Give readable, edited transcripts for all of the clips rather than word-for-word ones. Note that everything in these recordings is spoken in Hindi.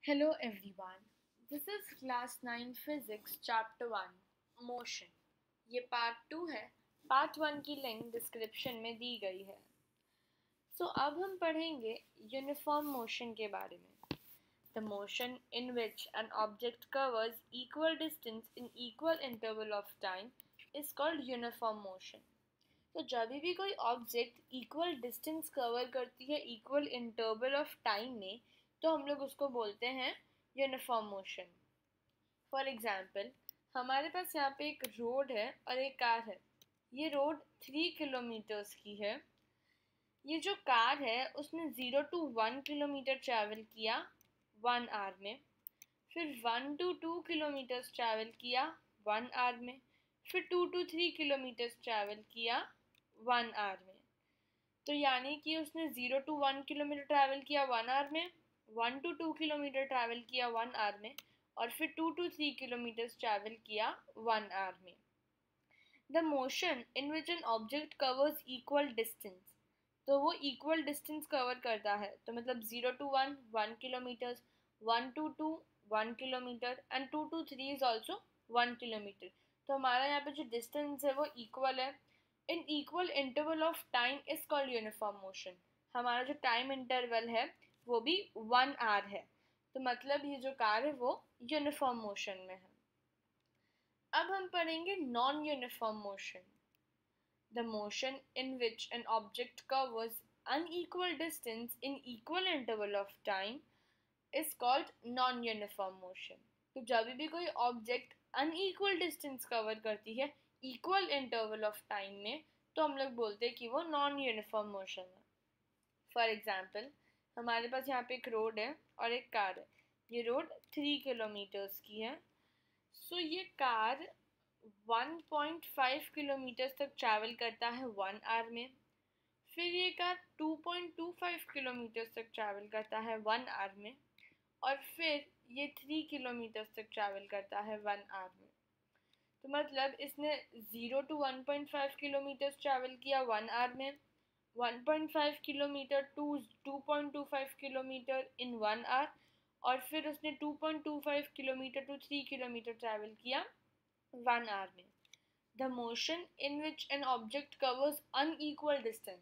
Hello everyone. This is class 9 physics chapter 1 motion. ये पार्ट 2 है. पार्ट 1 की लिंक डिस्क्रिप्शन में दी गई है. अब हम पढ़ेंगे यूनिफॉर्म मोशन के बारे में. The motion in which an object covers equal distance in equal interval of time is called uniform motion. तो जब भी कोई ऑब्जेक्ट इक्वल डिस्टेंस कवर करती है इक्वल इंटरवल ऑफ टाइम में तो हम लोग उसको बोलते हैं यूनिफॉर्म मोशन. फॉर एग्जांपल हमारे पास यहाँ पे एक रोड है और एक कार है. ये रोड 3 किलोमीटर्स की है. ये जो कार है उसने 0 to 1 किलोमीटर ट्रैवल किया 1 आवर में. फिर 1 to 2 किलोमीटर्स ट्रैवल किया 1 आवर में. फिर 2 to 3 किलोमीटर्स ट्रैवल किया 1 आवर में. तो यानी कि उसने 0 to 1 किलोमीटर ट्रैवल किया 1 आवर में, 1 to 2 किलोमीटर ट्रैवल किया 1 आवर में और फिर 2 to 3 किलोमीटर्स ट्रैवल किया 1 आवर में. The motion in which an object covers equal distance. तो वो इक्वल डिस्टेंस कवर करता है. तो मतलब 0 to 1 1 kilometres, 1 to 2 1 kilometre and 2 to 3 is also 1 kilometre. तो हमारा यहाँ पे जो डिस्टेंस है वो इक्वल है. In equal interval of time is called uniform motion. हमारा जो टाइम इंटरवल है वो भी 1 आवर है. तो मतलब ये जो कार है वो यूनिफॉर्म मोशन में है. अब हम पढ़ेंगे non uniform motion. The motion in which an object covers unequal distance in equal interval of time is called non uniform motion. तो जब भी कोई ऑब्जेक्ट अनइक्वल डिस्टेंस कवर करती है इक्वल इंटरवल ऑफ टाइम में तो हम लोग बोलते हैं कि वो नॉन यूनिफॉर्म मोशन है. फॉर एग्जाम्पल हमारे पास यहाँ पे एक रोड है और एक कार है. ये रोड 3 किलोमीटर्स की है. सो ये कार 1.5 किलोमीटर्स तक ट्रैवल करता है 1 आवर में. फिर ये कार 2.25 किलोमीटर्स तक ट्रैवल करता है 1 आवर में और फिर ये 3 किलोमीटर्स तक ट्रैवल करता है 1 आवर में. तो मतलब इसने 0 to 1.5 किलोमीटर्स ट्रैवल किया 1 आवर में, 1.5 kilometre to 2.25 kilometre in 1 hour और फिर उसने 2.25 किलोमीटर टू 3 किलोमीटर ट्रैवल किया 1 आवर में. The motion in which an object covers unequal distance.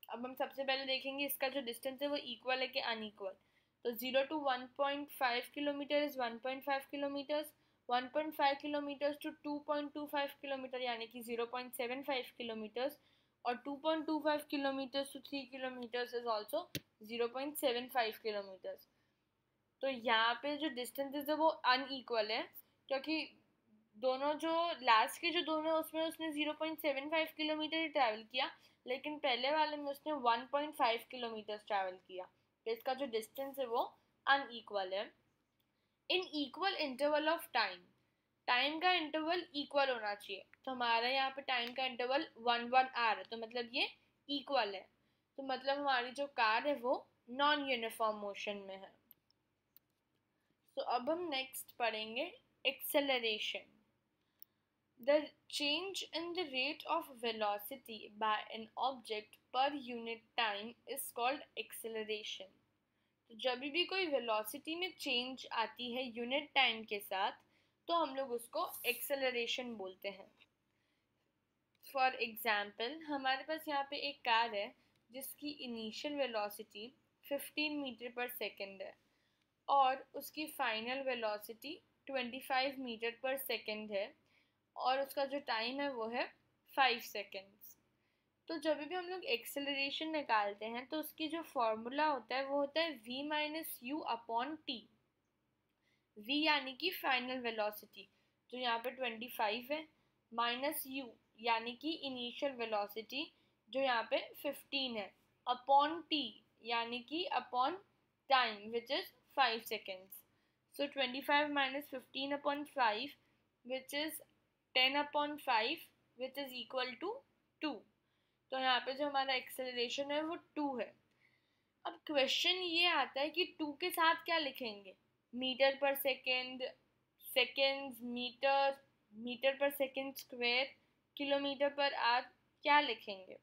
अब हम सबसे पहले देखेंगे इसका जो डिस्टेंस है वो इक्वल है कि अनइक्वल. तो 0 to 1.5 kilometre is 1.5 kilometres, 1.5 kilometres to 2.25 kilometre यानी कि 0.75 किलोमीटर्स और 2.25 kilometres to 3 kilometres is also 0.75 kilometres. तो यहाँ पे जो डिस्टेंसेस है वो अनइक्वल है क्योंकि दोनों जो लास्ट के जो दोनों उसमें उसने 0.75 किलोमीटर ही ट्रैवल किया लेकिन पहले वाले में उसने 1.5 किलोमीटर्स ट्रैवल किया. तो इसका जो डिस्टेंस है वो अनइक्वल है. In equal interval of time. Time का इंटरवल इक्वल होना चाहिए. तो हमारा यहाँ पे टाइम का इंटरवल 1 आवर है तो मतलब ये इक्वल है. तो मतलब हमारी जो कार है वो नॉन यूनिफॉर्म मोशन में है. अब हम नेक्स्ट पढ़ेंगे acceleration. The change in the rate of velocity by an object per unit time is called acceleration. तो जब भी कोई वेलोसिटी में चेंज आती है यूनिट टाइम के साथ तो हम लोग उसको एक्सेलरेशन बोलते हैं. फॉर एग्जाम्पल हमारे पास यहाँ पे एक कार है जिसकी initial velocity 15 metre per second है और उसकी final velocity 25 metre per second है और उसका जो टाइम है वो है 5 सेकेंड्स. तो जब भी हम लोग एक्सेलरेशन निकालते हैं तो उसकी जो फॉर्मूला होता है वो होता है v minus you upon T. v यानी कि फाइनल वेलोसिटी जो यहाँ पे 25 है माइनस u यानी कि इनिशियल वेलोसिटी जो यहाँ पे 15 है अपॉन t यानी कि upon time which is 5 seconds. So 25 minus 15 upon 5 which is 10 upon 5 which is equal to 2. तो यहाँ पे जो हमारा एक्सेलरेशन है वो 2 है. अब क्वेश्चन ये आता है कि 2 के साथ क्या लिखेंगे. Metre per second, seconds, metre, metre per second square, kilometre per hour क्या लिखेंगे.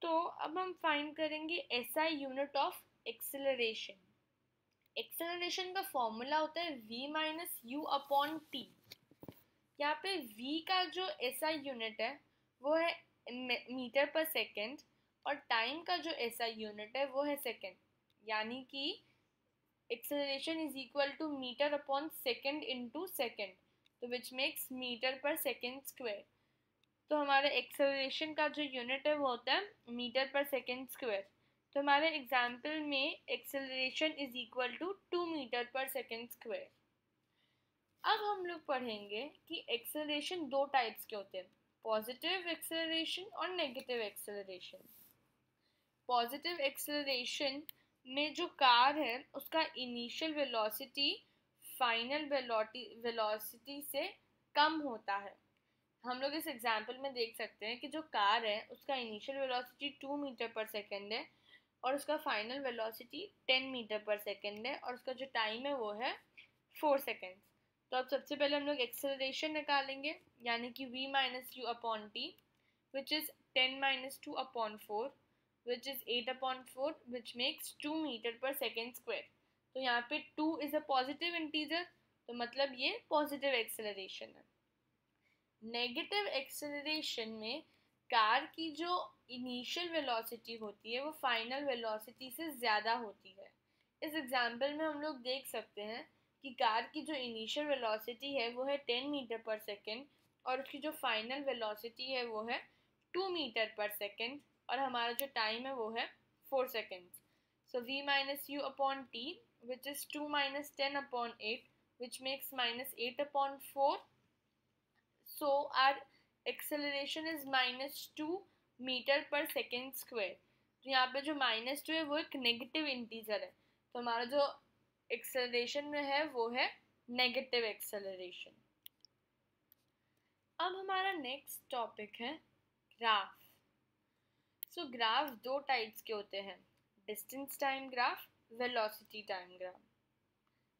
तो अब हम फाइंड करेंगे SI unit of acceleration. Acceleration का फॉर्मूला होता है v minus you upon T. यहाँ पे v का जो एसआई यूनिट है वो है मीटर पर सेकेंड और टाइम का जो एसआई यूनिट है वो है सेकेंड, यानी कि acceleration is equal to metre upon second into second, तो which makes metre per second square. तो हमारे एक्सेलरेशन का जो यूनिट है वो होता है मीटर पर सेकेंड स्क्वायर। तो हमारे एग्जाम्पल में acceleration is equal to 2 metre per second square. अब हम लोग पढ़ेंगे कि एक्सेलरेशन दो टाइप्स के होते हैं, पॉजिटिव एक्सेलरेशन और नेगेटिव एक्सेलरेशन। पॉजिटिव एक्सेलरेशन में जो कार है उसका इनिशियल वेलोसिटी फाइनल वेलोसिटी से कम होता है। हम लोग इस एग्जाम्पल में देख सकते हैं कि जो कार है उसका initial velocity 2 metre per second है और उसका final velocity 10 metre per second है और उसका जो टाइम है वो है 4 सेकेंड्स। तो अब सबसे पहले हम लोग एक्सेलरेशन निकालेंगे, यानी कि v minus you upon t which is 10 minus 2 upon 4 which is 8 upon 4 which makes 2 metre per second square. तो यहाँ पे 2 इज़ अ पॉजिटिव इंटीजर, तो मतलब ये पॉजिटिव एक्सेलरेशन है। नेगेटिव एक्सेलरेशन में कार की जो इनिशियल वेलोसिटी होती है वो फाइनल वेलोसिटी से ज़्यादा होती है। इस एग्जाम्पल में हम लोग देख सकते हैं कि कार की जो इनिशियल वेलोसिटी है वो है 10 मीटर पर सेकेंड और उसकी जो फाइनल वेलोसिटी है वो है 2 मीटर पर सेकेंड और हमारा जो टाइम है वो है 4 seconds. So v minus you upon t which is 2 minus 10 upon 8 which makes minus 8 upon 4। So our acceleration is -2 metre per second square. तो यहाँ पे जो -2 है वो एक नेगेटिव इंटीजर है, तो हमारा जो एक्सेलरेशन में है वो है नेगेटिव एक्सेलरेशन। अब हमारा नेक्स्ट टॉपिक है ग्राफ। सो ग्राफ दो टाइप्स के होते हैं, distance time graph, velocity time graph.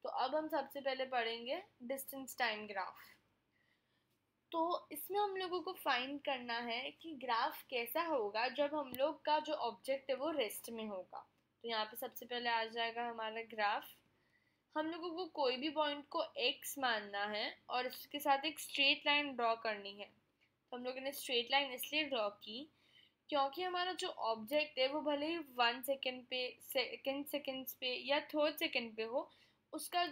तो अब हम सबसे पहले पढ़ेंगे डिस्टेंस टाइम ग्राफ। तो इसमें हम लोगों को फाइंड करना है कि ग्राफ कैसा होगा जब हम लोग का जो ऑब्जेक्ट है वो रेस्ट में होगा। तो यहाँ पे सबसे पहले आ जाएगा हमारा ग्राफ। हम लोगों को कोई भी पॉइंट को x मानना है और इसके साथ एक स्ट्रेट लाइन ड्रॉ करनी है। तो हम लोगों ने स्ट्रेट लाइन इसलिए ड्रॉ की क्योंकि हमारा जो ऑब्जेक्ट है वो भले ही 1 सेकेंड पे, सेकेंड्स पे या थर्ड सेकेंड पे हो, उसका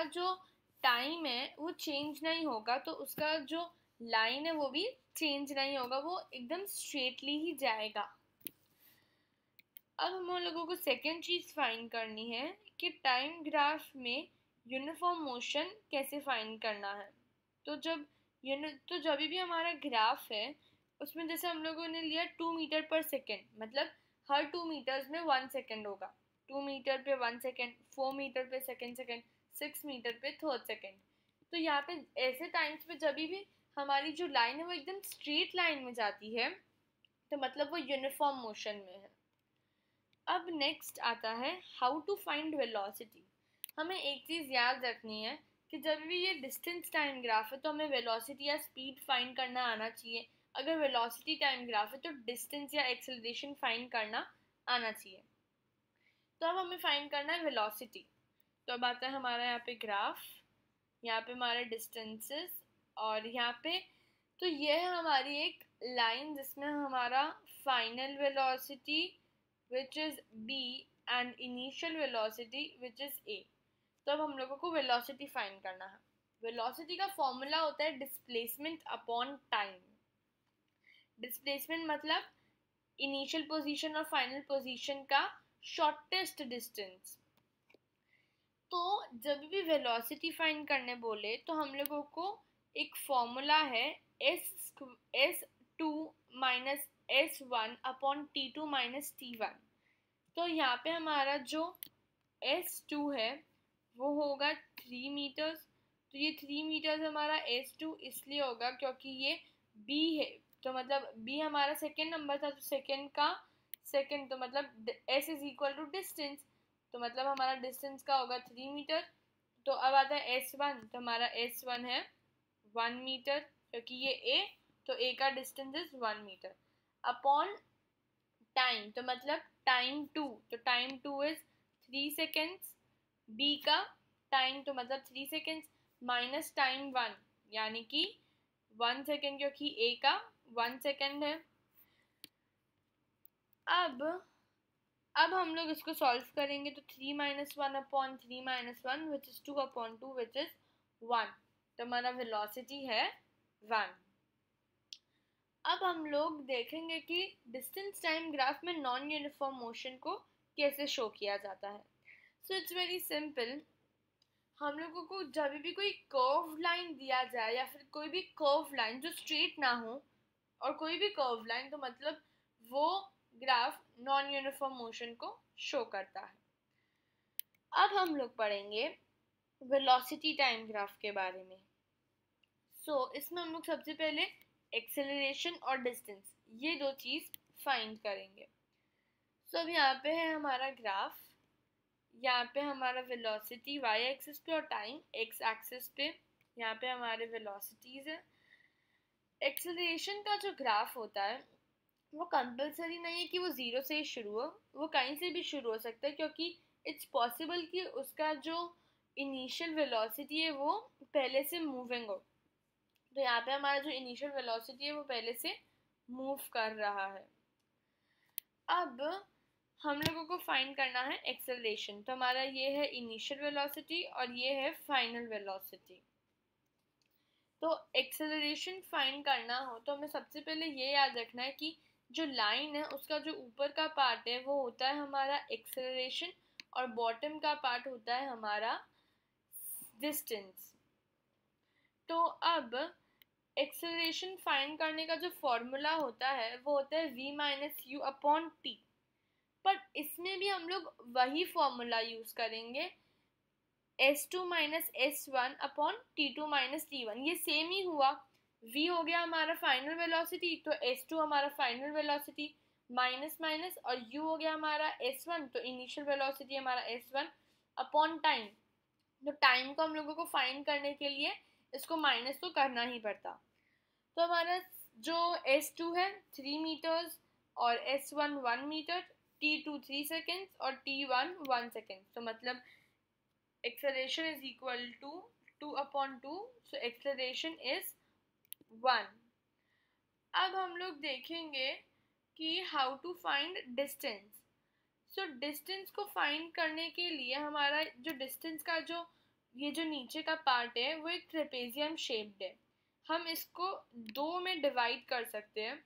जो टाइम है वो चेंज नहीं होगा, तो उसका जो लाइन है वो भी चेंज नहीं होगा, वो एकदम स्ट्रेटली ही जाएगा। अब हम लोगों को सेकेंड चीज़ फाइंड करनी है कि टाइम ग्राफ में यूनिफॉर्म मोशन कैसे फाइंड करना है। तो जब भी हमारा ग्राफ है उसमें जैसे हम लोगों ने लिया 2 मीटर पर सेकेंड, मतलब हर 2 मीटर्स में 1 सेकेंड होगा। 2 मीटर पे 1 सेकेंड, 4 मीटर पे सेकेंड, 6 मीटर पे थर्ड सेकेंड। तो यहाँ पे ऐसे टाइम्स पे जब भी हमारी जो लाइन है वो एकदम स्ट्रेट लाइन में जाती है तो मतलब वो यूनिफॉर्म मोशन में है। अब नेक्स्ट आता है हाउ टू फाइंड वेलोसिटी। हमें एक चीज़ याद रखनी है कि जब भी ये डिस्टेंस टाइम ग्राफ है तो हमें वेलोसिटी या स्पीड फाइंड करना आना चाहिए। अगर वेलोसिटी टाइम ग्राफ है तो डिस्टेंस या एक्सेलरेशन फाइंड करना आना चाहिए। तो अब हमें फाइंड करना है वेलोसिटी। तो अब आता है हमारा यहाँ पे ग्राफ, यहाँ पे हमारे डिस्टेंसेस और यहाँ पे तो ये है हमारी एक लाइन जिसमें हमारा final velocity which is b and initial velocity which is a। तो अब हम लोगों को वेलोसिटी फाइंड करना है। वेलोसिटी का फॉर्मूला होता है डिस्प्लेसमेंट अपॉन टाइम। डिस्प्लेसमेंट मतलब इनिशियल पोजीशन और फाइनल पोजीशन का शॉर्टेस्ट डिस्टेंस। तो जब भी वेलोसिटी फाइंड करने बोले तो हम लोगों को एक फॉर्मूला है s2 minus s1 upon t2 minus t1। तो यहाँ पे हमारा जो s2 है वो होगा 3 मीटर्स। तो ये 3 मीटर्स हमारा s2 इसलिए होगा क्योंकि ये b है, तो मतलब b हमारा सेकेंड नंबर था, तो सेकेंड का सेकेंड, तो मतलब s is equal to distance, तो मतलब हमारा डिस्टेंस का होगा 3 मीटर। तो अब आता है s1, तो हमारा s1 है 1 मीटर क्योंकि ये a, तो a का distance is 1 metre upon time, तो मतलब टाइम 2, तो टाइम 2 इज 3 सेकेंड्स, बी का टाइम तो मतलब 3 सेकेंड्स माइनस टाइम 1 यानी कि 1 सेकेंड, क्योंकि ए का 1 सेकेंड है। अब हम लोग इसको सॉल्व करेंगे तो 3 - 1 upon 3 - 1 which is 2 upon 2 which is 1, तो हमारा वेलोसिटी है 1। अब हम लोग देखेंगे कि डिस्टेंस टाइम ग्राफ में नॉन यूनिफॉर्म मोशन को कैसे शो किया जाता है। So it's very simple. हम लोगों को जब भी कोई कर्व लाइन दिया जाए या फिर कोई भी कर्व लाइन जो स्ट्रेट ना हो और कोई भी कर्व लाइन, तो मतलब वो ग्राफ नॉन यूनिफॉर्म मोशन को शो करता है। अब हम लोग पढ़ेंगे वेलोसिटी टाइम ग्राफ के बारे में। इसमें हम लोग सबसे पहले एक्सेलरेशन और डिस्टेंस ये दो चीज फाइंड करेंगे। अब यहाँ पे है हमारा ग्राफ, यहाँ पे हमारा वेलोसिटी y एक्सिस पे और टाइम x एक्सिस पे, यहाँ पे हमारे वेलोसिटीज है। एक्सेलरेशन का जो ग्राफ होता है वो कंपलसरी नहीं है कि वो 0 से ही शुरू हो, वो कहीं से भी शुरू हो सकता है, क्योंकि इट्स पॉसिबल कि उसका जो इनिशियल वेलोसिटी है वो पहले से मूविंग हो। तो यहाँ पे हमारा जो इनिशियल वेलोसिटी है वो पहले से मूव कर रहा है। अब हम लोगों को फाइंड करना है एक्सेलरेशन, तो हमारा ये है इनिशियल वेलोसिटी और ये है फाइनल वेलोसिटी। तो एक्सेलरेशन फाइंड करना हो तो हमें सबसे पहले ये याद रखना है कि जो लाइन है उसका जो ऊपर का पार्ट है वो होता है हमारा एक्सेलरेशन और बॉटम का पार्ट होता है हमारा डिस्टेंस। तो अब एक्सेलरेशन फाइंड करने का जो फॉर्मूला होता है वो होता है v - u अपॉन t, पर इसमें भी हम लोग वही फॉर्मूला यूज करेंगे s2 - s1 upon t2 - t1। ये सेम ही हुआ, v हो गया हमारा फाइनल वेलोसिटी तो s2 हमारा फाइनल वेलोसिटी माइनस माइनस, और u हो गया हमारा s1 तो इनिशियल वेलोसिटी हमारा s1 अपॉन टाइम। तो टाइम को हम लोगों को फाइंड करने के लिए इसको माइनस तो करना ही पड़ता। तो हमारा जो s2 है 3 मीटर्स और s1 1 मीटर, t2 3 सेकेंड्स और t1 1 सेकेंड, तो मतलब acceleration is equal to 2 upon 2, so acceleration is 1। अब हम लोग देखेंगे कि how to find distance। so distance को find करने के लिए हमारा जो distance का जो ये जो नीचे का पार्ट है वो एक ट्रेपेजियम शेप्ड है, हम इसको दो में डिवाइड कर सकते हैं।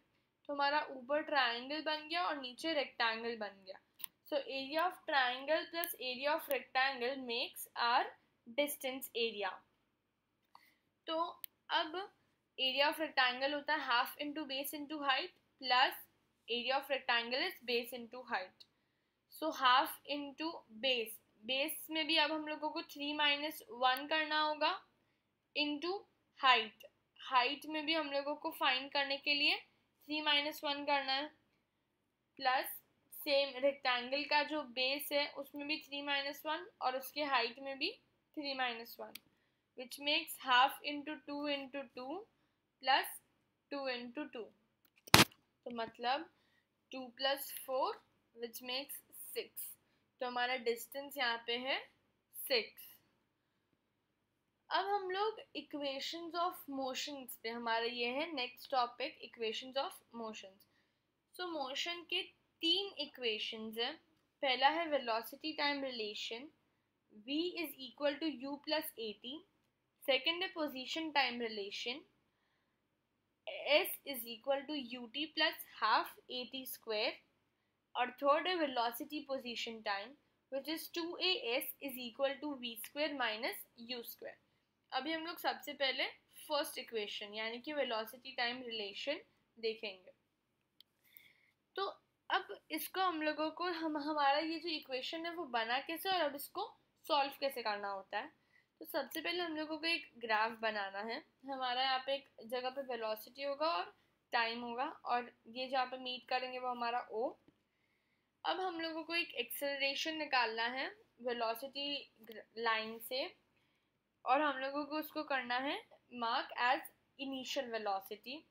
तो हमारा ऊपर ट्रायंगल बन गया और नीचे रेक्टेंगल बन गया। So area of triangle plus area of rectangle makes our distance area। तो अब area of rectangle होता है half into base into height plus area of rectangle is base into height। So half into base, base में भी अब हम लोगों को 3 - 1 करना होगा into height, height में भी हम लोगों को फाइंड करने के लिए 3 - 1 करना है, प्लस सेम रेक्टेंगल का जो बेस है उसमें भी 3 - 1 और उसके हाइट में भी 3 - 1, which makes half into 2 into 2 plus 2 into 2, तो मतलब 2 + 4 विच मेक्स 6। तो हमारा डिस्टेंस यहाँ पे है 6। अब हम लोग इक्वेशंस ऑफ मोशंस पे, हमारा ये है next topic equations of motions. So motion के 3 इक्वेशंस है। पहला है velocity time relation v is equal to u plus at। Second है position time relation s is equal to ut plus half at square. और थर्ड है velocity position time which is 2as is equal to v square minus u square. अभी हम लोग सबसे पहले फर्स्ट इक्वेशन यानी कि वेलोसिटी टाइम रिलेशन देखेंगे। तो अब इसको हम लोगों को हमारा ये जो इक्वेशन है वो बना कैसे और अब इसको सॉल्व कैसे करना होता है। तो सबसे पहले हम लोगों को एक ग्राफ बनाना है। हमारा यहाँ पे एक जगह पे वेलोसिटी होगा और टाइम होगा और ये जहाँ पे मीट करेंगे वो हमारा ओ। अब हम लोगों को एक एक्सेलरेशन निकालना है वेलोसिटी लाइन से और हम लोगों को उसको करना है मार्क एज इनिशियल वेलोसिटी।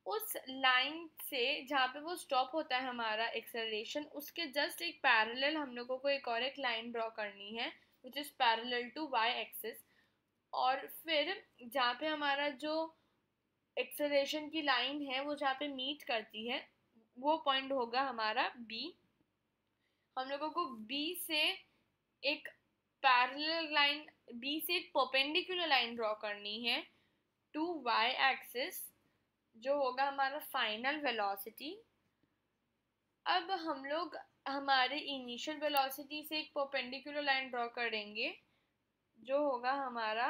उस लाइन से जहाँ पे वो स्टॉप होता है हमारा एक्सेलरेशन, उसके जस्ट एक पैरेलल हम लोगों को एक और एक लाइन ड्रॉ करनी है which is parallel to y axis. और फिर जहाँ पे हमारा जो एक्सेलरेशन की लाइन है वो जहाँ पे मीट करती है वो पॉइंट होगा हमारा बी। हम लोगों को बी से एक पैरेलल लाइन, बी से एक परपेंडिकुलर लाइन ड्रॉ करनी है टू वाई एक्सिस, जो होगा हमारा फाइनल वेलोसिटी। अब हम लोग हमारे इनिशियल वेलोसिटी से एक परपेंडिकुलर लाइन ड्रॉ करेंगे जो होगा हमारा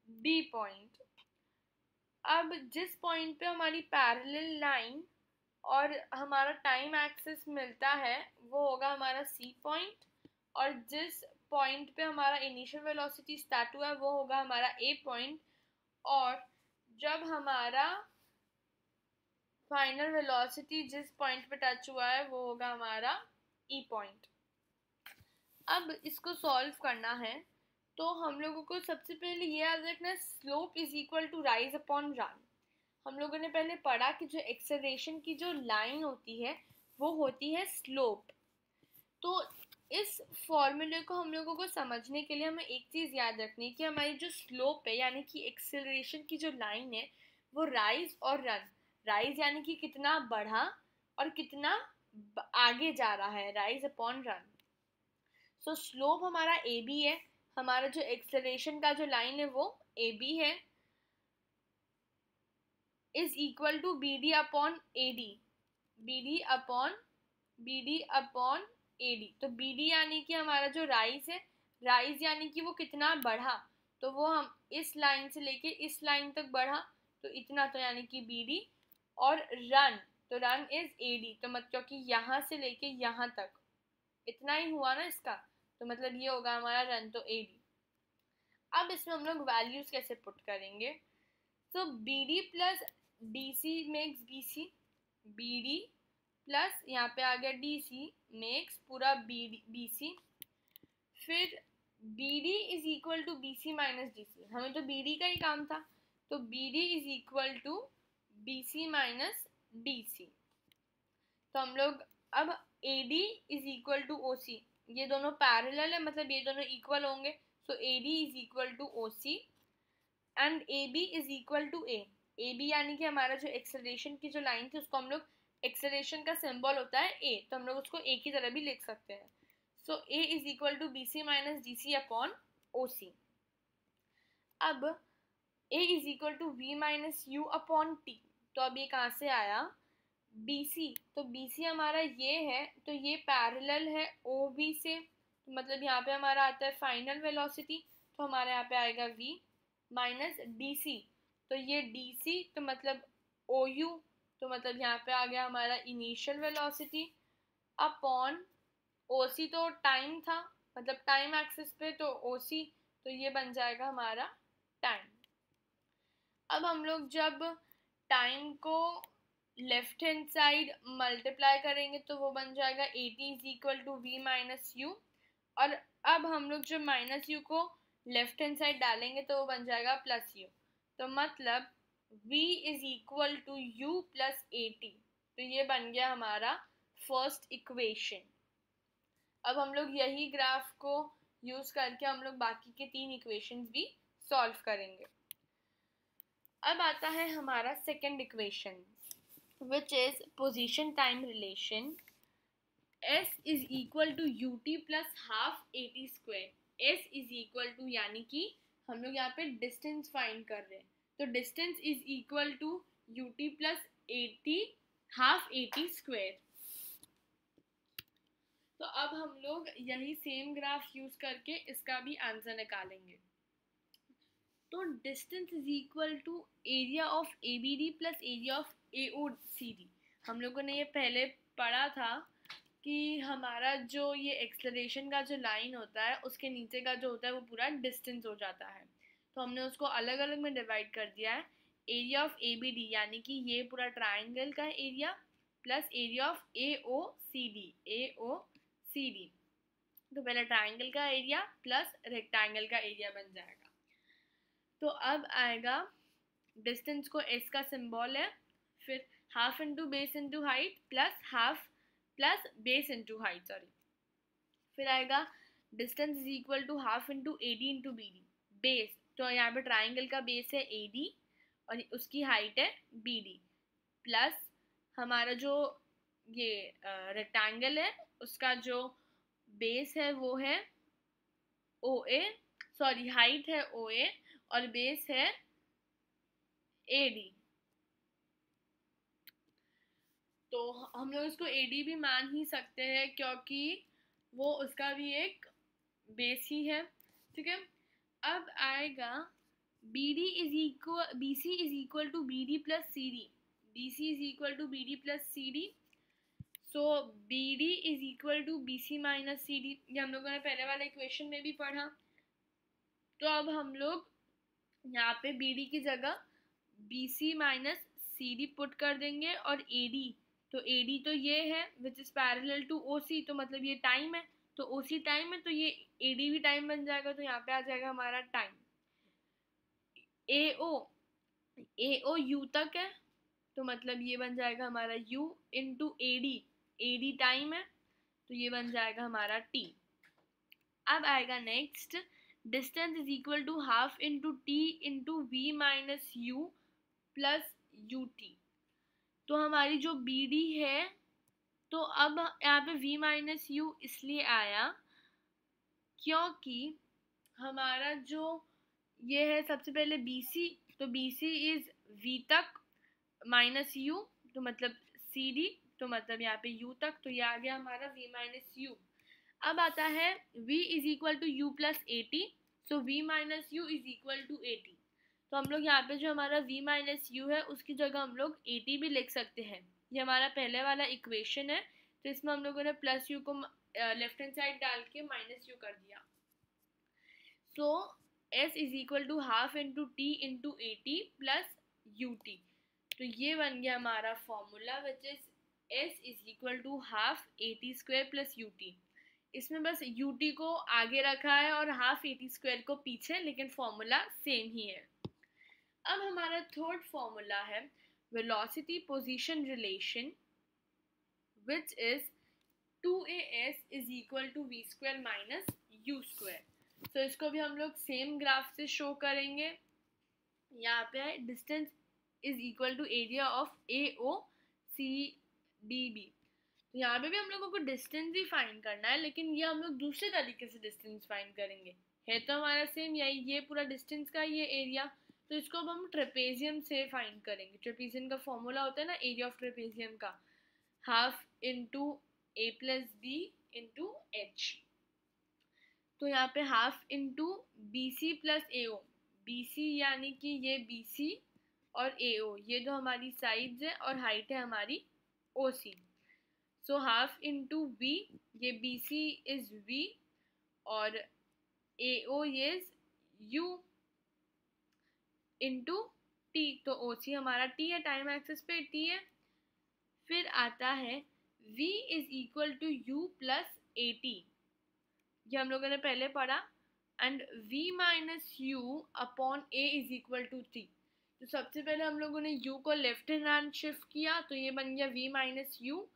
बी पॉइंट। अब जिस पॉइंट पे हमारी पैरेलल लाइन और हमारा टाइम एक्सिस मिलता है वो होगा हमारा सी पॉइंट, और जिस पॉइंट पे हमारा इनिशियल वेलोसिटी स्टार्ट हुआ है वो होगा हमारा ए पॉइंट, और जब हमारा फाइनल वेलोसिटी जिस पॉइंट पे टच हुआ है वो होगा हमारा ई पॉइंट। अब इसको सॉल्व करना है तो हम लोगों को सबसे पहले ये याद रखना है, slope is equal to rise upon run. हम लोगों ने पहले पढ़ा कि जो एक्सेलरेशन की जो लाइन होती है वो होती है स्लोप। तो इस फॉर्मूले को हम लोगों को समझने के लिए हमें एक चीज़ याद रखनी है कि हमारी जो स्लोप है यानी कि एक्सेलरेशन की जो लाइन है वो राइज और रन, राइज यानी कि कितना बढ़ा और कितना आगे जा रहा है, राइज अपॉन रन। सो स्लोप हमारा ए बी है, हमारा जो एक्सेलरेशन का जो लाइन है वो ए बी है, is equal to B D upon A D, B D upon A D. तो बी डी यानी कि हमारा जो राइज है, राइज यानी कि वो कितना बढ़ा, तो वो हम इस लाइन से लेके इस लाइन तक बढ़ा तो इतना, तो यानी कि बी डी। और रन, तो रन इज ए डी, तो मतलब कि यहाँ से लेके यहाँ तक इतना ही हुआ ना इसका, तो मतलब ये होगा हमारा रन, तो ए डी। अब इसमें हम लोग वैल्यूज कैसे पुट करेंगे, तो B D plus D C makes B C, B D plus यहाँ पे आ गया डी सी मेक्स पूरा बी सी, फिर B D is equal to B C minus D C, हमें तो बी डी का ही काम था, तो B D is equal to B C minus D C. तो हम लोग अब A D is equal to O C, ये दोनों पैरेलल है मतलब ये दोनों इक्वल होंगे, so A D is equal to O C and A B is equal to A B यानी कि हमारा जो एक्सेलरेशन की जो लाइन थी उसको हम लोग, एक्सेलरेशन का सिंबल होता है ए, तो हम लोग उसको ए की तरह भी लिख सकते हैं। So A is equal to B C minus D C upon O C. अब A is equal to we minus you upon T, तो अब ये कहाँ से आया, बी सी, तो बी सी हमारा ये है, तो ये पैरेलल है ओ बी से, तो मतलब यहाँ पे हमारा आता है फाइनल वेलोसिटी, तो हमारे यहाँ पे आएगा वी माइनस डी सी, तो ये डी सी तो मतलब ओ यू, तो मतलब यहाँ पे आ गया हमारा initial velocity upon O C, तो टाइम था मतलब टाइम एक्सिस पे, तो ओ सी, तो ये बन जाएगा हमारा टाइम। अब हम लोग जब टाइम को लेफ्ट हैंड साइड मल्टीप्लाई करेंगे तो वो बन जाएगा a t is equal to we minus u, और अब हम लोग जब माइनस यू को लेफ्ट हैंड साइड डालेंगे तो वो बन जाएगा प्लस यू, तो मतलब v is equal to u plus a t, तो ये बन गया हमारा फर्स्ट इक्वेशन। अब हम लोग यही ग्राफ को यूज करके हम लोग बाकी के तीन इक्वेशंस भी सॉल्व करेंगे। अब आता है हमारा second equation which is position time relation, s is equal to u t plus half a t square, s is equal to यानी कि हम लोग यहाँ पे डिस्टेंस फाइंड कर रहे हैं, तो distance is equal to u t plus a t half a t square. तो अब हम लोग यही सेम ग्राफ यूज करके इसका भी आंसर निकालेंगे। तो distance is equal to area of A B D plus area of A O C D. हम लोगों ने ये पहले पढ़ा था कि हमारा जो ये एक्सेलरेशन का जो लाइन होता है उसके नीचे का जो होता है वो पूरा डिस्टेंस हो जाता है, तो हमने उसको अलग अलग में डिवाइड कर दिया है। Area of A B D यानी कि ये पूरा ट्राइंगल का area plus area of A O C D, तो पहले ट्राइंगल का एरिया प्लस रेक्टेंगल का एरिया बन जाएगा। तो अब आएगा डिस्टेंस को एस का सिंबल है, फिर half into base into height plus half plus base into height, sorry, फिर आएगा distance is equal to half into A D into B D. Base तो यहाँ पे ट्राइंगल का बेस है ए डी और उसकी हाइट है बी डी, प्लस हमारा जो ये रेक्टेंगल है उसका जो बेस है वो है ओ ए, सॉरी हाइट है ओ ए और बेस है ए डी। तो हम लोग इसको ए डी भी मान ही सकते हैं क्योंकि वो उसका भी एक बेस ही है, ठीक है। अब आएगा B D is equal B C is equal to B D plus C D, B C is equal to B D plus C D. So B D is equal to B C minus C D, ये हम लोगों ने पहले वाले इक्वेशन में भी पढ़ा। तो अब हम लोग यहाँ पे बी डी की जगह B C minus C D put कर देंगे और ए डी, तो ए डी तो ये है which is parallel to O C, तो मतलब ये टाइम है, तो ओ सी टाइम है तो ये ए डी भी टाइम बन जाएगा, तो यहाँ पे आ जाएगा हमारा टाइम। ए ओ यू तक है तो मतलब ये बन जाएगा हमारा u into A D time है तो ये बन जाएगा हमारा t। अब आएगा next, distance is equal to half into t into v minus u plus u t. तो हमारी जो बी डी है, तो अब यहाँ पे v माइनस यू इसलिए आया क्योंकि हमारा जो ये है सबसे पहले बी सी, तो बी सी इज v तक माइनस यू तो मतलब सी डी, तो मतलब यहाँ पे u तक, तो ये आ गया हमारा v माइनस यू। अब आता है v is equal to u plus a t, so v minus u is equal to a t. तो हम लोग यहाँ पे जो हमारा v माइनस यू है उसकी जगह हम लोग ए टी भी लिख सकते हैं। ये हमारा पहले वाला इक्वेशन है, तो इसमें हम लोगों ने प्लस यू को लेफ्ट हैंड साइड डाल के माइनस यू कर दिया। So s is equal to half into t into a t plus u t, तो ये बन गया हमारा formula which is s is equal to half a t square plus u t. इसमें बस यू टी को आगे रखा है और हाफ ए टी स्क्वायर को पीछे, लेकिन फॉर्मूला सेम ही है। अब हमारा थर्ड फॉर्मूला है velocity position relation which is 2as is equal to v square minus u square. तो इसको भी हम लोग सेम ग्राफ से शो करेंगे। यहाँ पे है distance is equal to area of A O C D B, तो यहाँ पे भी हम लोगों को डिस्टेंस ही फाइंड करना है, लेकिन ये हम लोग दूसरे तरीके से डिस्टेंस फाइंड करेंगे। है तो हमारा सेम यही, ये पूरा डिस्टेंस का ये एरिया, तो इसको अब हम ट्रेपेजियम से फाइंड करेंगे। ट्रेपेजियम का फॉर्मूला होता है ना एरिया ऑफ ट्रेपेजियम का, half into A plus B into H. तो यहाँ पे half into B C plus A O, B C यानी कि ये बी सी और ए ओ ये जो हमारी साइड्स है और हाइट है हमारी O C. So half into V, ये बी सी इज वी और A O is U into T, तो ओ सी हमारा टी है, टाइम एक्सिस पे टी है। फिर आता है v is equal to u plus a t, ये हम लोगों ने पहले पढ़ा, and v minus you upon a is equal to t. तो सबसे पहले हम लोगों ने u को लेफ्ट हैंड शिफ्ट किया तो ये बन गया v माइनस यू,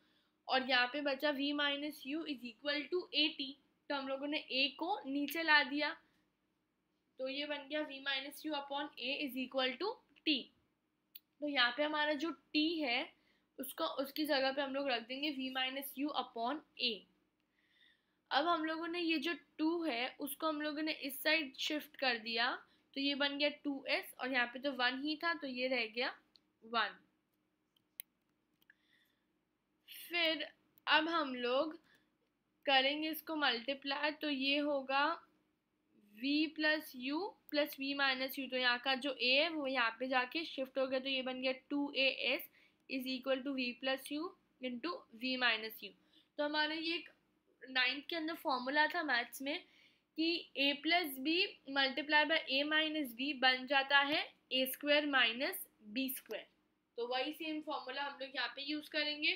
और यहाँ पे बचा v minus u is equal to a t, तो हम लोगों ने a को नीचे ला दिया तो ये बन गया v minus you upon a is equal to t. तो यहाँ पे हमारा जो t है उसको उसकी जगह पे हम लोग रख देंगे v minus you upon a। अब हम लोगों ने ये जो 2 है उसको हम लोगों ने इस साइड शिफ्ट कर दिया तो ये बन गया 2s, और यहाँ पे तो 1 ही था तो ये रह गया 1। फिर अब हम लोग करेंगे इसको मल्टीप्लाई, तो ये होगा v plus you plus v minus u, तो यहाँ का जो a है वो यहाँ पे जाके शिफ्ट हो गया तो ये बन गया 2as is equal to v plus u into v minus u. तो हमारा ये एक 9th के अंदर फॉर्मूला था मैथ्स में कि a plus b multiply by a minus b बन जाता है a square minus b square, तो वही सेम फॉर्मूला हम लोग यहाँ पे यूज करेंगे।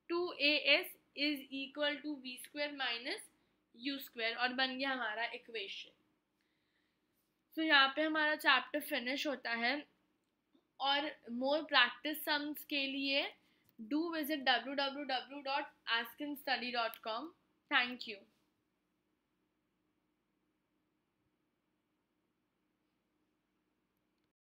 2as is equal to v square minus u square, और बन गया हमारा इक्वेशन। तो यहाँ पे हमारा चैप्टर फिनिश होता है। और मोर प्रैक्टिस सम्स के लिए do visit www.askinstudy.com. Thank you.